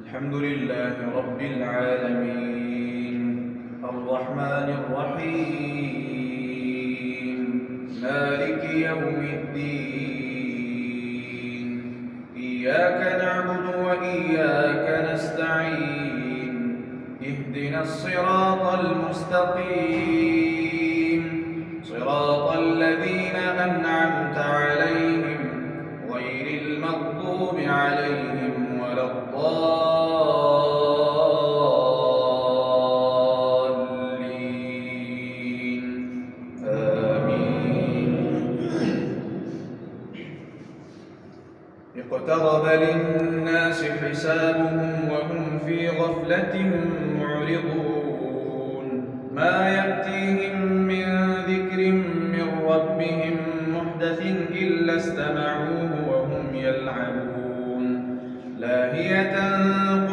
الحمد لله رب العالمين الرحمن الرحيم مالك يوم الدين إياك نعبد وإياك نستعين اهدنا الصراط المستقيم صراط الذين أنعمت عليهم غير المغضوب عليهم ولا الضالين آمين. اقترب للناس حسابهم وهم في غفلة معرضون ما يأتيهم من ذكر من ربهم محدث إلا استمعوه وهم يلعبون لاهية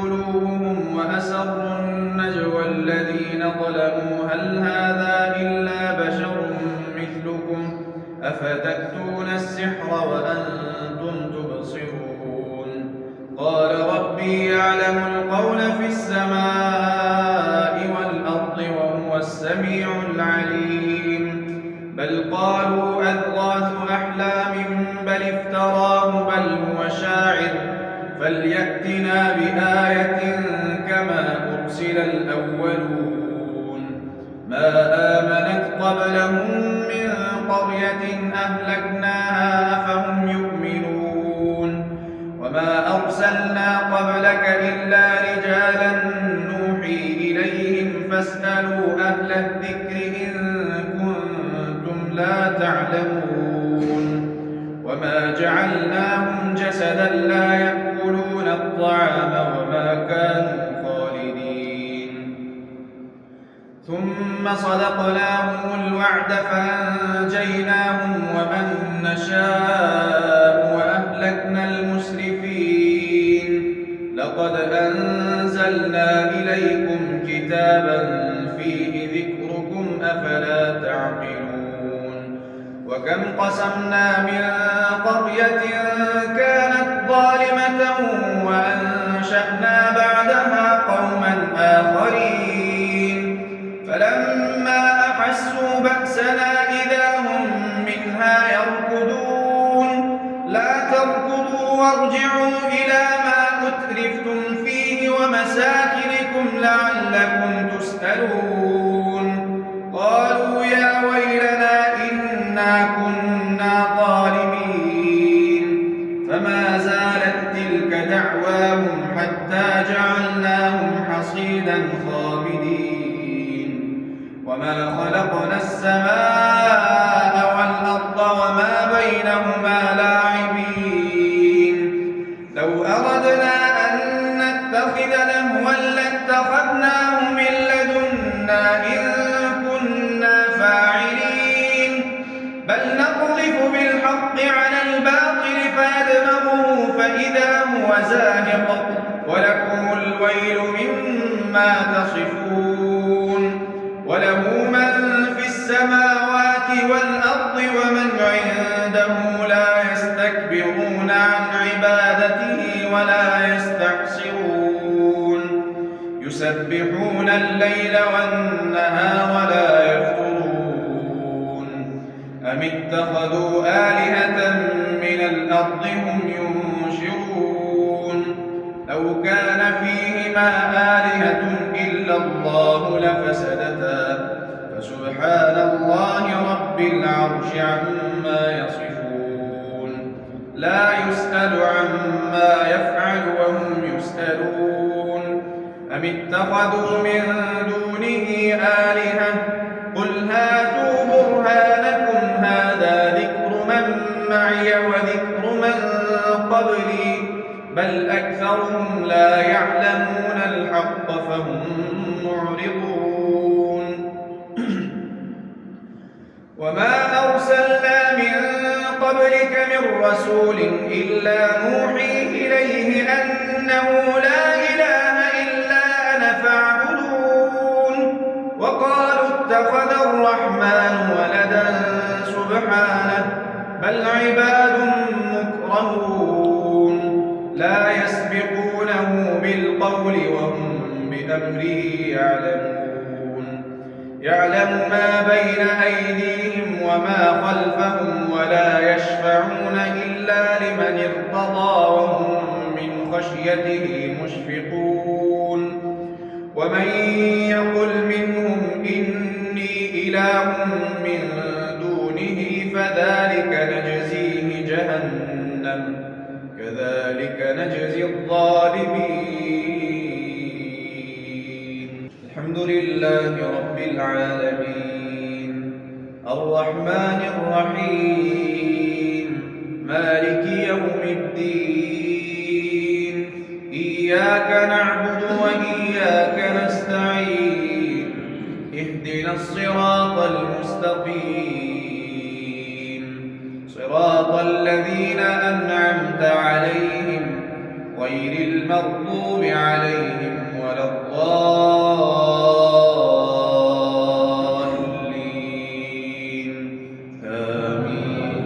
قلوبهم وأسروا النجوى الذين ظلموا هل هذا إلا بشر مثلكم أفتأتون السحر وأنتم تبصرون قال ربي يعلم القول في السماء والأرض وهو السميع العليم بل قالوا أضغاث أحلام بل افتراه بل هو شاعر فليأتنا بآية كما أرسل الأولون ما آمنت قبلهم من قرية أهلكناها أفهم يؤمنون وما أرسلنا قبلك إلا رجالا نوحي إليهم فاسألوا أهل الذكر إن كنتم لا تعلمون وما جعلناهم جسدا لا يأكلون الطعام وما كانوا خالدين ثم صدقناهم الوعد فأنجيناهم ومن نشاء وأهلكنا المسرفين لقد أنزلنا إليكم كتابا فيه ذكركم أفلا تعقلون وكم قسمنا من قرية كانت ظالمة وأنشأنا بعدها قوما آخرين فلما أحسوا بأسنا إذا هم منها يركضون لا تركضوا وارجعوا إلى ما أترفتم فيه ومساكنكم لعلكم تسألون قالوا يا ويلنا إنا كنا ظالمين فما زالت تلك دعواهم حتى جعلناهم حصيدا خامدين وما خلقنا السماء والأرض وما بينهما لاعبين لو أردنا أن نتخذ لهوا لاتخذناه من لدنا إن كنا فاعلين بل نقذف بالحق على الباطل فيدمغه فإذا هو زاهق ولكم الويل مما تصفون وله من في السماوات والأرض ومن عنده لا يستكبرون عن عبادته ولا يستحسرون يسبحون الليل والنهار لا يفترون أم اتخذوا آلهة من الأرض هم ينشرون لو كان فيهما آلهة إلا الله لفسدتا فسبحان الله رب العرش عما يصفون لا يسأل عما يفعل وهم يسألون أم اتخذوا من دونه آلهة قل هاتوا برهانكم هذا ذكر من معي وذكر من قبلي بل أكثرهم لا يعلمون الحق فهم معرضون وما أرسلنا من قبلك من رسول إلا نوحي إليه أنه لا إله إلا أنا فاعبدون وقالوا اتخذ الرحمن ولدا سبحانه بل عباد مكرمون بالقول وهم بأمره يعلمون يعلم ما بين أيديهم وما خلفهم ولا يشفعون إلا لمن ارتضى وهم من خشيته مشفقون ومن يقل منهم إني إله من دونه فذلك نجزيه جهنم كذلك نجزي الظالمين. الحمد لله رب العالمين الرحمن الرحيم مالك يوم الدين إياك نعبد وإياك نستعين اهدنا الصراط المستقيم صراط الذين أنعمت عليهم غير المغضوب عليهم ولا الضالين آمين.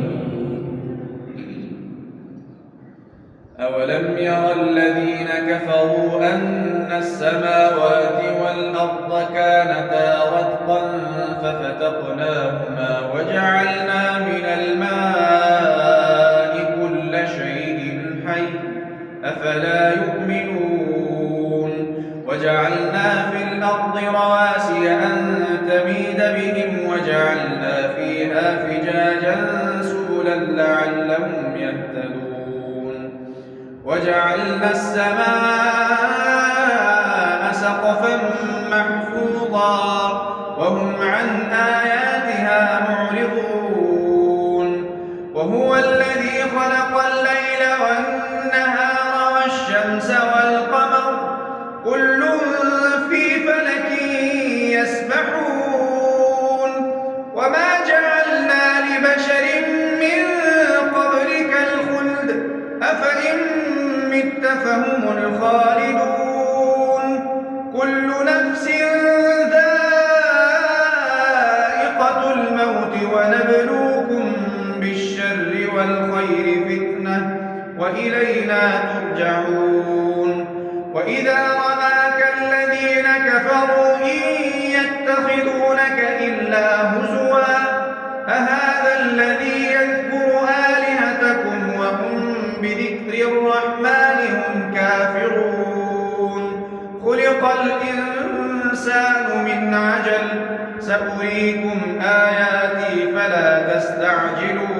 أولم ير الذين كفروا أن السماوات والأرض كانتا رتقا ففتقناهما وجعلنا من الماء كل شيء حي أفلا يؤمنون وجعلنا في الأرض رواسي أن تميد بهم وجعلنا فيها فجاجا سبلا لعلهم يهتدون وجعلنا السماء سقفا محفوظا وهم عن آياتها معرضون وهو الذي خلق الليل والنهار والشمس والقمر كل في فلك يسبحون وما جعلنا لبشر من قبلك الخلد أفإن مت فهم الخالدون كل نفس ذائقة الموت ونبلوكم بالشر والخير فتنة وإلينا ترجعون وإذا رآك الذين كفروا إن يتخذونك إلا هزوا أهذا الذي يذكر آلهتكم وهم بذكر الرحمن هم كافرون خلق الإنسان من عجل سأريكم آياتي فلا تستعجلون